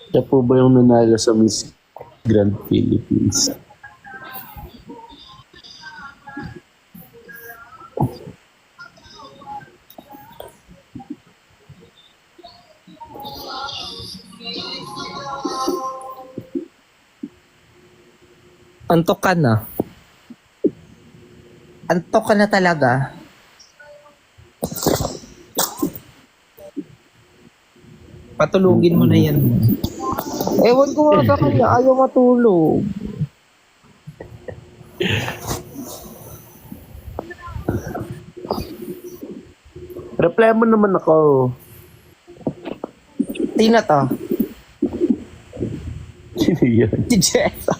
Siya po ba yung nanalo sa Miss Grand Philippines? Antok ka na. Antok ka na talaga. Patulugin mo na yan. Ewan ko nga sa kanya, ayaw matulog. Reply mo naman ako. Sino to? Sino yun? Si Jessa.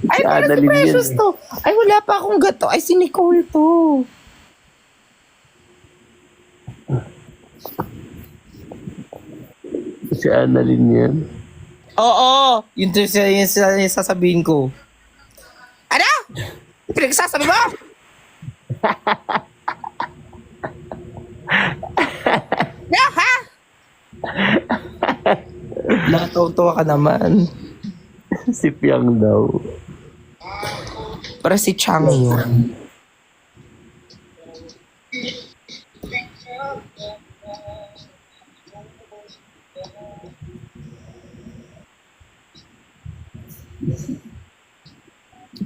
Ay, parang si Annalyn yan Precious eh. to. Ay, wala pa akong gato. Ay, si Nicole to. Si Annalyn yan. Oo, yun yung sasabihin ko. Ano? Pinagsasabi mo? No, ha? Nakatawa ka naman. Si Piang daw. Para si Chang yun.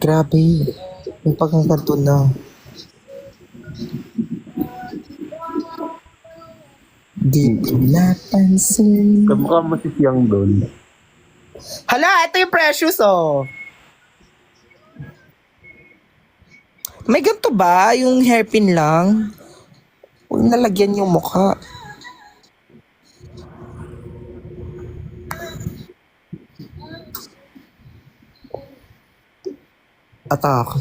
Grabe. May pagkakanto na. Di ko napansin. Kamukha mo si Piang doon. Hala, ito yung Precious, oh. May ganito ba? Yung hairpin lang? Huwag nalagyan yung mukha. Atak.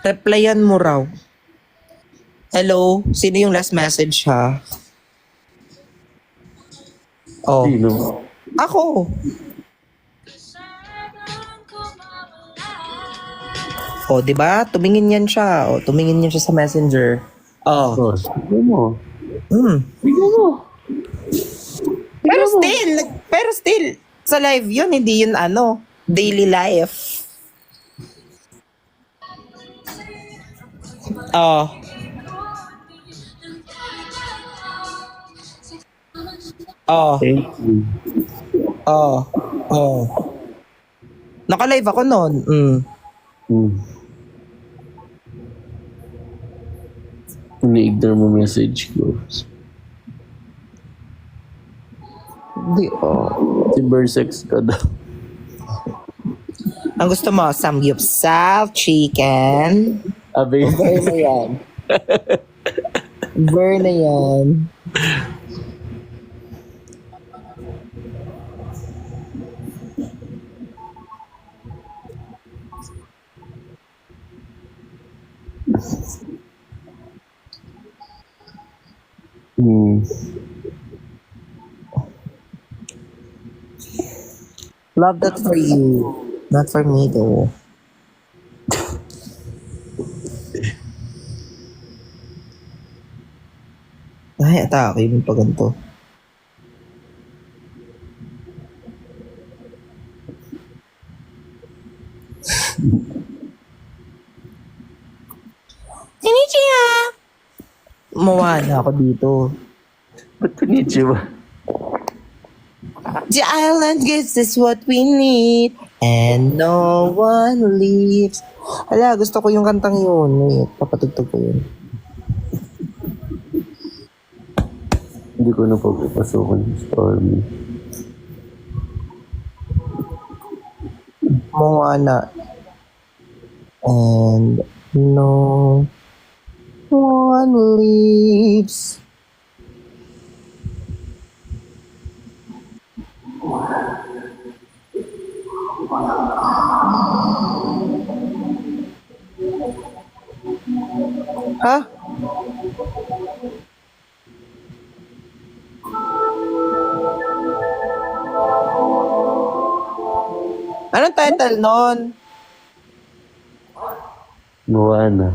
Replyan mo raw. Hello? Sino yung last message, ha? Oh. Sino? Ako. Oh, 'di ba? Tumingin yan siya. Oh, tumingin yan siya sa Messenger. Oh. Oh, sige mo. Sige mo. Pero still sa live 'yun, hindi 'yun ano, daily life. Oh. Oh. Thank you. Oh. Oh. Naka-live ako noon. Ini-ignore mo message ko. Hindi, oh. Si Bersex ka daw. Ang gusto mo, samgyupsal, chicken. Abe. Burn na yan. Burn na yan. Love that for you. Not for me though. Ay, atake yung pa ganito. Konnichiwa! Mawa na ako dito. Ba't konnichiwa? The island gives us what we need and no one leaves. Hala, gusto ko yung kantang yun. Wait, papatugtog ko yun. Hindi ko na pagpapasukan sa Stormy. Moana. And no one leaves. Ha? Anong title nun? Moana.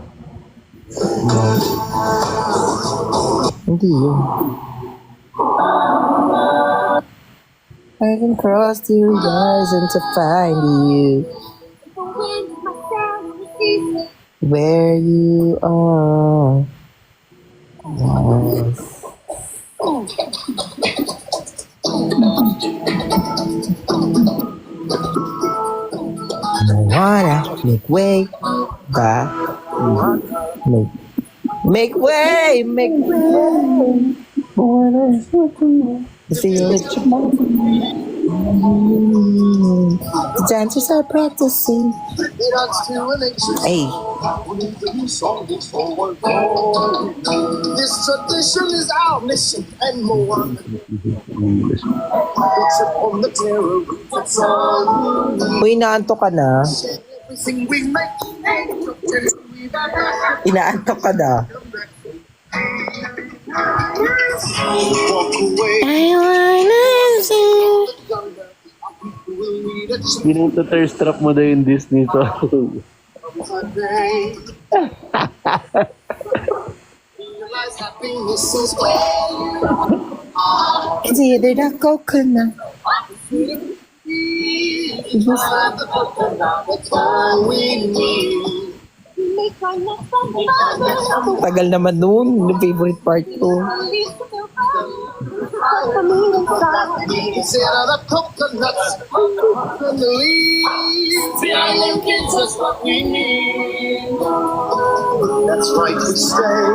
Hindi yun. I can cross the horizon to find you. Where you are. Yes. Moana, make way, back, make way, make way. Moana, feel it. The dancers are practicing. Hey. This tradition is our mission and more. English. It's upon the terror. That's all. Uy, naantok ka na. Everything we make. We've ever had. Inaantok ka na. Walk away. I wanna see. We'll need a chance Pinang-thirst trap mo daw yung Disney to. today. Realize happiness is where It's either the coconut. we find the coconut. That's all we need. Tagal naman nun. Yung favorite part ko. Instead of the coconuts and the leaves, the island gives us what we need. That's right, we stay.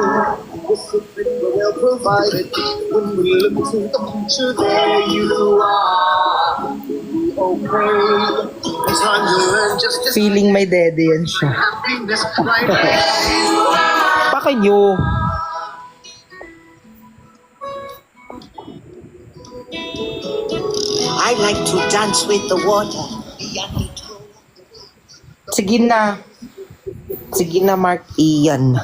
With the thing well provided. When we look to the future, there you are. Okay, time to learn just as Feeling may dede yan siya. happiness right where you are. Pa kayo. I like to dance with the water. Sige na. Sige na, Mark Ian.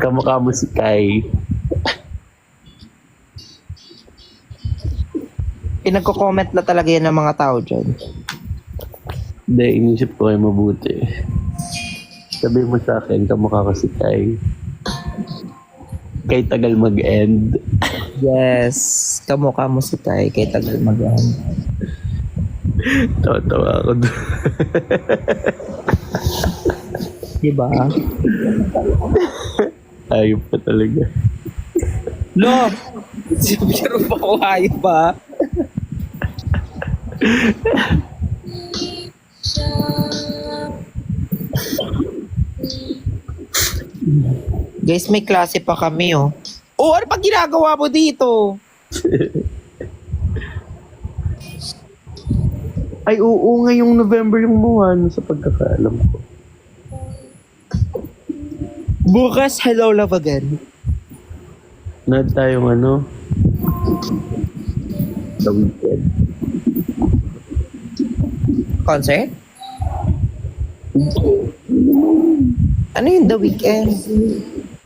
Kamukha mo si Kai. Pinagko-comment na talaga yan ng mga tao dyan. Hindi, inisip ko ay mabuti. Sabi mo sa akin, kamukha ko si Kai. Kay tagal mag-end. Yes. Kamukha mo si Kai kay tagal mag-ano. Tawa-tawa ako doon. Diba? Ayop pa talaga. No! Si Biro pa ko hayop ba? Guys, may klase pa kami, oh. Oh, ano pa ginagawa mo dito? Ay, oo, ngayong November yung Moana sa pagkakaalam ko. Bukas, hello love again. Na tayong ano? The Weeknd. Concert? Ano yung The Weeknd?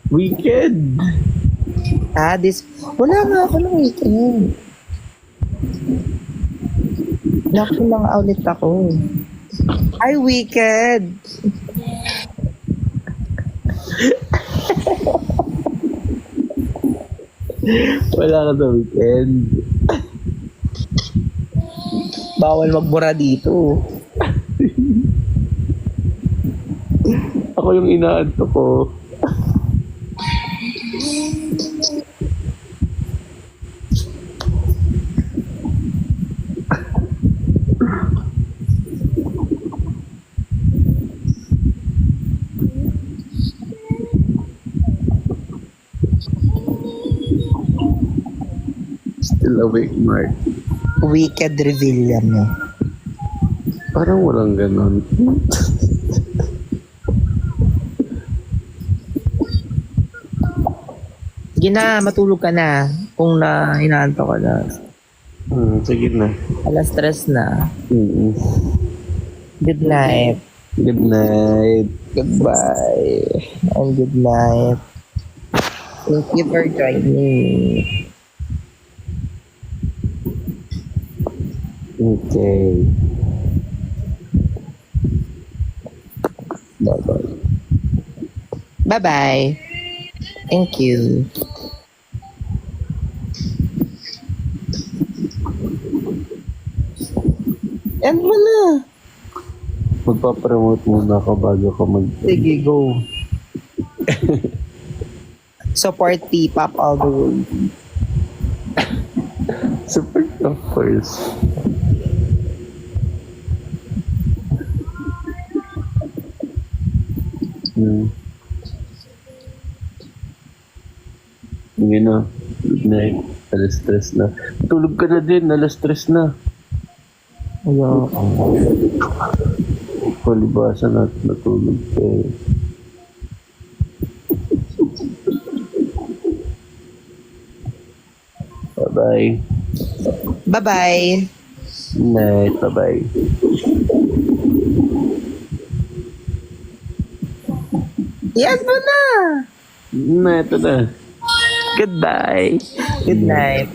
Weekend! Ah, wala nga ako ng weekend. Naku lang ulit ako. Ay, weekend! Wala ka sa weekend. Bawal magbura dito. Ako yung inaanto ko. Still awake, Mark. Wicked reveal yan, eh. Parang walang ganon. Sige na, matulog ka na. Kung na inaanto ka na. Sige na. Alas stress na. Mm. Good night. Good night. Goodbye. And good night. Thank you for joining me. Okay. Bye-bye. Bye-bye. Thank you. End mo na. Magpapromote muna ako bago ka mag... Sige, go. Support P-pop all the way. Super, of course. Sige na. Good night. Alas stress na. Tulog ka na din. Alas stress na. Ayaw. Palibasan at natulog ka eh. Bye-bye. Bye-bye. Good night. Bye-bye. Yan mo na. Ito na. Goodbye. Good night.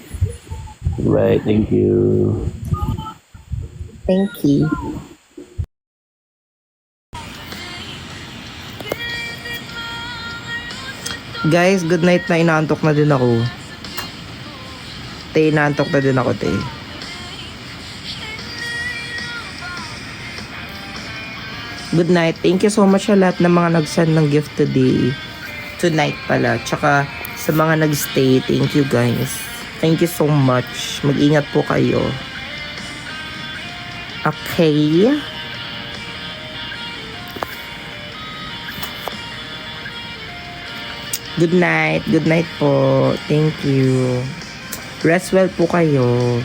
Bye. Thank you. Thank you. Guys, good night na. Inaantok na din ako. Te, inaantok na din ako, te. Good night. Thank you so much sa lahat ng mga nag-send ng gift today. Tonight pala. Tsaka sa mga nag-stay, thank you guys. Thank you so much. Mag-ingat po kayo. Okay. Good night. Good night po. Thank you. Rest well po kayo.